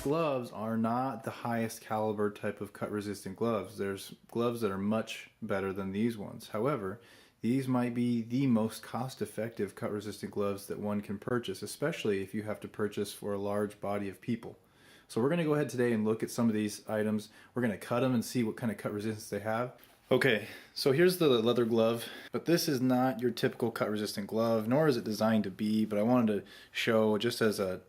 gloves are not the highest caliber type of cut resistant gloves. There's gloves that are much better than these ones. However, these might be the most cost-effective cut resistant gloves that one can purchase, especially if you have to purchase for a large body of people. So we're going to go ahead today and look at some of these items. We're going to cut them and see what kind of cut resistance they have. Okay, so here's the leather glove, but this is not your typical cut resistant glove, nor is it designed to be, but I wanted to show just as a,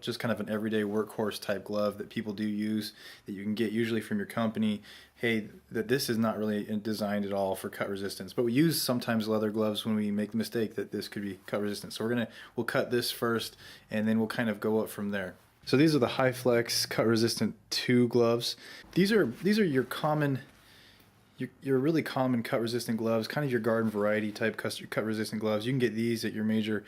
just kind of an everyday workhorse type glove that people do use, that you can get usually from your company. Hey, that this is not really designed at all for cut resistance, but we use sometimes leather gloves when we make the mistake that this could be cut resistant. So we'll cut this first, and then we'll kind of go up from there. So these are the HyFlex Cut Resistant 2 gloves. These are your common, your really common cut resistant gloves, kind of your garden variety type cut resistant gloves. You can get these at your major,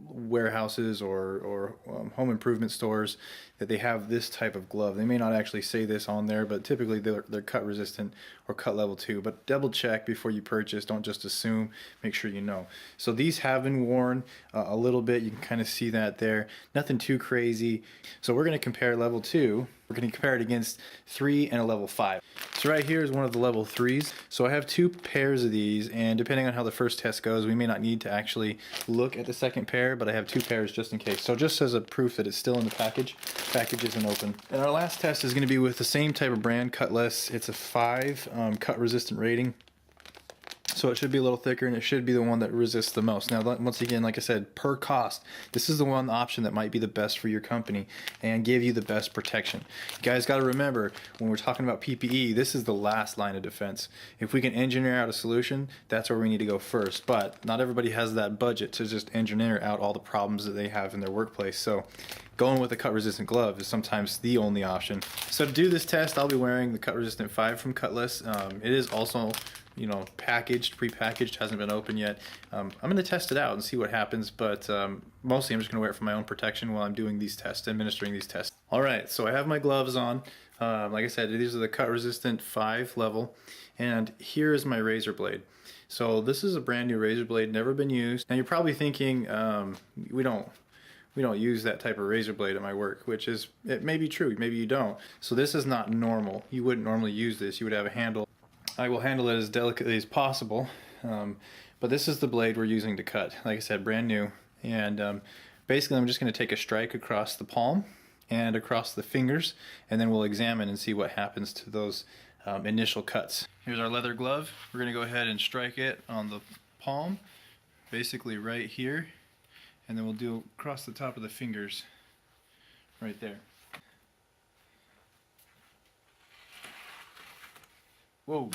warehouses or home improvement stores, that they have this type of glove. They may not actually say this on there, but typically they're cut resistant or cut level 2. But double check before you purchase. Don't just assume. Make sure you know. So these have been worn a little bit. You can kind of see that there. Nothing too crazy. So we're going to compare level 2. We're going to compare it against 3 and a level 5. So right here is one of the level 3s. So I have 2 pairs of these, and depending on how the first test goes, we may not need to actually look at the second pair, but I have 2 pairs just in case. So just as a proof that it's still in the package isn't open. And our last test is going to be with the same type of brand, Cutless. It's a 5 cut resistant rating. So it should be a little thicker, and it should be the one that resists the most. Now, once again, like I said, per cost, this is the one option that might be the best for your company and give you the best protection. You guys got to remember, when we're talking about PPE, this is the last line of defense. If we can engineer out a solution, that's where we need to go first. But not everybody has that budget to just engineer out all the problems that they have in their workplace. So going with a cut resistant glove is sometimes the only option. So to do this test, I'll be wearing the cut resistant 5 from Cutless. It is also pre-packaged, hasn't been open yet. I'm going to test it out and see what happens, but mostly I'm just going to wear it for my own protection while I'm doing these tests, administering these tests. Alright, so I have my gloves on. Like I said, these are the cut resistant 5 level, and here is my razor blade. So this is a brand new razor blade, never been used. Now you're probably thinking, we don't use that type of razor blade at my work, which is, it may be true, maybe you don't. So this is not normal. You wouldn't normally use this. You would have a handle. I will handle it as delicately as possible, but this is the blade we're using to cut. Like I said, brand new, and basically I'm just going to take a strike across the palm and across the fingers, and then we'll examine and see what happens to those initial cuts. Here's our leather glove. We're going to go ahead and strike it on the palm, basically right here, and then we'll do across the top of the fingers right there. Whoa,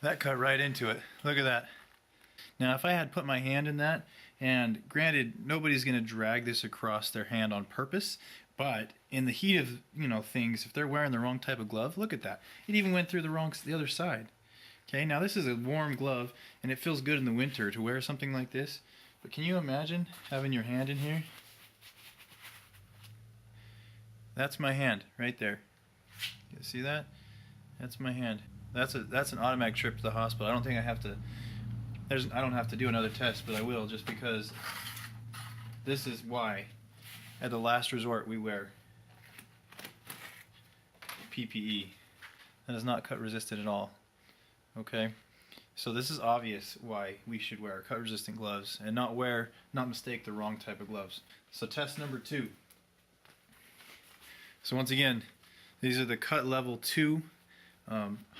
that cut right into it. Look at that. Now if I had put my hand in that, and granted nobody's going to drag this across their hand on purpose, but in the heat of things, if they're wearing the wrong type of glove, look at that. It even went through the other side. Okay, now this is a warm glove, and it feels good in the winter to wear something like this, but can you imagine having your hand in here? That's my hand right there. You see that? That's my hand. That's an automatic trip to the hospital. I don't think I have to. I don't have to do another test, but I will, just because this is why, at the last resort, we wear PPE. That is not cut resistant at all. Okay, so this is obvious why we should wear cut resistant gloves and not mistake the wrong type of gloves. So test number 2. So once again, these are the cut level 2.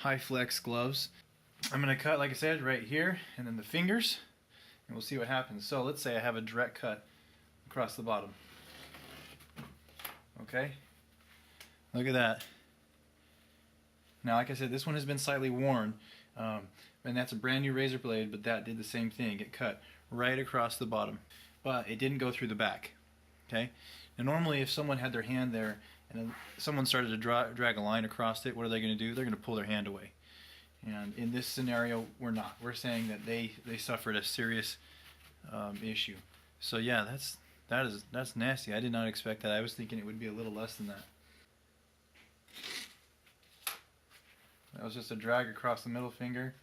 HyFlex gloves. I'm going to cut, like I said, right here, and then the fingers, and we'll see what happens. So let's say I have a direct cut across the bottom. Okay, look at that. Now, like I said, this one has been slightly worn, and that's a brand new razor blade, but that did the same thing. It cut right across the bottom, but it didn't go through the back. Okay, now normally if someone had their hand there and someone started to drag a line across it, what are they going to do? They're going to pull their hand away. And in this scenario, we're not. We're saying that they suffered a serious issue. So yeah, that's nasty. I did not expect that. I was thinking it would be a little less than that. That was just a drag across the middle finger.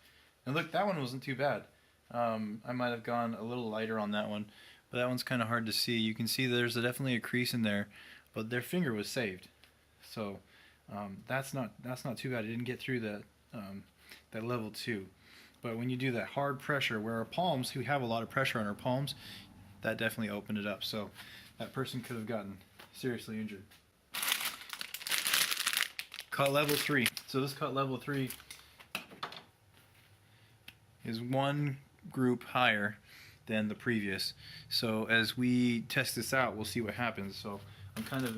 And look, that one wasn't too bad. I might have gone a little lighter on that one, but that one's kind of hard to see. You can see there's definitely a crease in there, but their finger was saved. So that's not too bad. It didn't get through that level 2. But when you do that hard pressure, where our palms, we have a lot of pressure on our palms, that definitely opened it up. So that person could have gotten seriously injured. Cut level 3. So this cut level 3 is one group higher than the previous. So as we test this out, we'll see what happens. So I'm kind of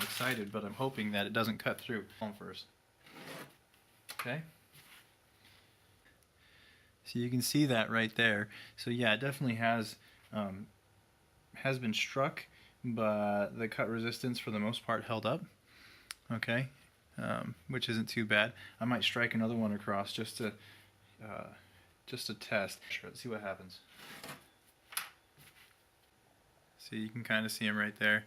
excited, but I'm hoping that it doesn't cut through. Palm first. Okay. So you can see that right there. So yeah, it definitely has been struck, but the cut resistance for the most part held up. Okay, which isn't too bad. I might strike another one across just to test. Let's see what happens. So you can kind of see him right there.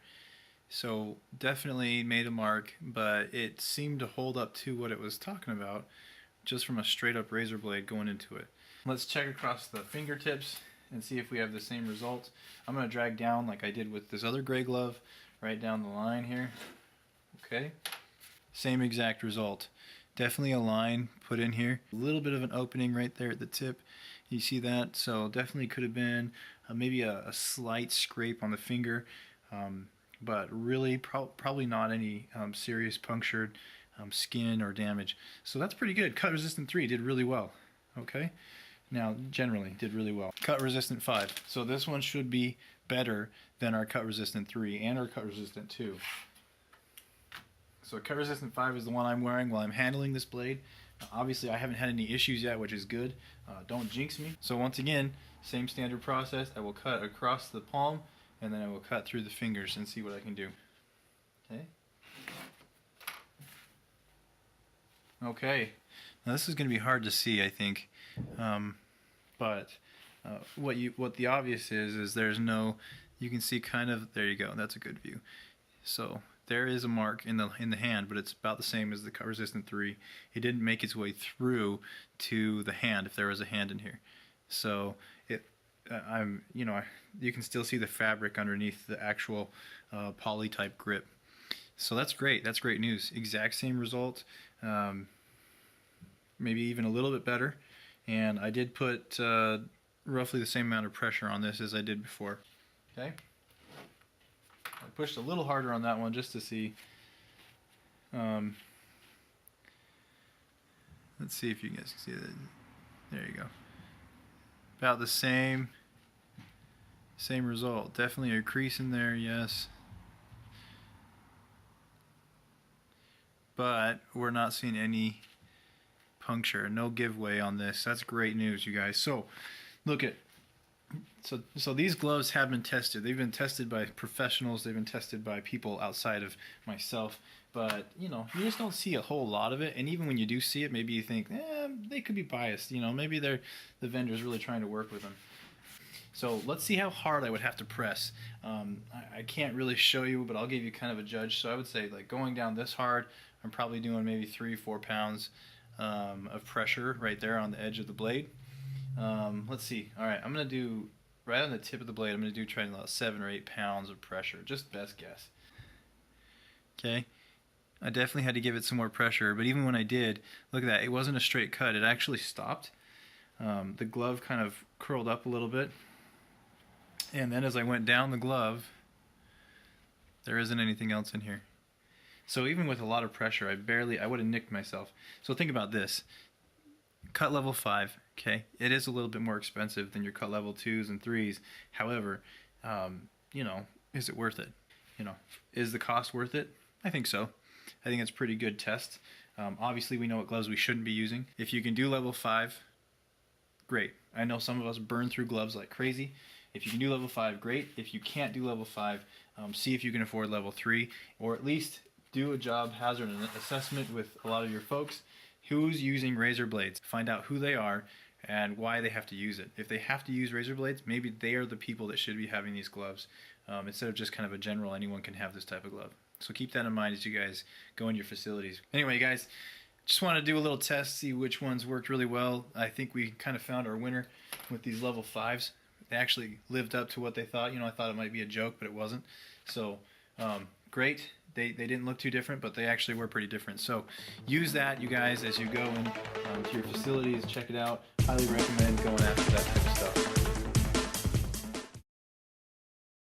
So definitely made a mark, but it seemed to hold up to what it was talking about, just from a straight up razor blade going into it. Let's check across the fingertips and see if we have the same result. I'm going to drag down like I did with this other gray glove, right down the line here. Okay, same exact result. Definitely a line put in here. A little bit of an opening right there at the tip. You see that? So definitely could have been maybe a slight scrape on the finger, but really probably not any serious punctured skin or damage. So that's pretty good. Cut resistant 3 did really well. Okay. Now, generally, did really well. Cut resistant 5. So this one should be better than our cut resistant 3 and our cut resistant 2. So cut resistant 5 is the one I'm wearing while I'm handling this blade. Obviously, I haven't had any issues yet, which is good. Don't jinx me. So once again, same standard process. I will cut across the palm, and then I will cut through the fingers and see what I can do. Okay. Okay. Now this is going to be hard to see, I think. But what the obvious is there's no, you can see kind of, there you go, that's a good view. So there is a mark in the hand, but it's about the same as the cut resistant 3. It didn't make its way through to the hand if there was a hand in here. So you can still see the fabric underneath the actual poly type grip. So that's great. That's great news. Exact same result, maybe even a little bit better. And I did put roughly the same amount of pressure on this as I did before. Okay. I pushed a little harder on that one just to see. Let's see if you guys can see that. There you go. About the same result. Definitely a crease in there, yes. But we're not seeing any puncture, no giveaway on this. That's great news, you guys. So look at, so these gloves have been tested. They've been tested by professionals. They've been tested by people outside of myself. But you just don't see a whole lot of it. And even when you do see it, maybe you think, they could be biased. Maybe the vendor's really trying to work with them. So let's see how hard I would have to press. I can't really show you, but I'll give you kind of a judge. So I would say, like, going down this hard, I'm probably doing maybe 3-4 pounds of pressure right there on the edge of the blade. Let's see. All right, I'm going to do, right on the tip of the blade, I'm going to do try about 7 or 8 pounds of pressure. Just best guess. Okay. I definitely had to give it some more pressure, but even when I did, look at that. It wasn't a straight cut. It actually stopped. The glove kind of curled up a little bit. And then as I went down the glove, there isn't anything else in here. So even with a lot of pressure, I would have nicked myself. So think about this. Cut level 5, okay? It is a little bit more expensive than your cut level 2s and 3s. However, is it worth it? Is the cost worth it? I think so. I think it's a pretty good test. Obviously, we know what gloves we shouldn't be using. If you can do level 5, great. I know some of us burn through gloves like crazy. If you can do level 5, great. If you can't do level 5, see if you can afford level 3, or at least do a job hazard assessment with a lot of your folks who's using razor blades. Find out who they are and why they have to use it. If they have to use razor blades, maybe they are the people that should be having these gloves, instead of just kind of a general, anyone can have this type of glove. So keep that in mind as you guys go in your facilities. Anyway, guys, just want to do a little test, see which ones worked really well. I think we kind of found our winner with these level 5s. They actually lived up to what they thought. I thought it might be a joke, but it wasn't. So great. They didn't look too different, but they actually were pretty different. So use that, you guys, as you go in to your facilities. Check it out. Highly recommend going after that type of stuff.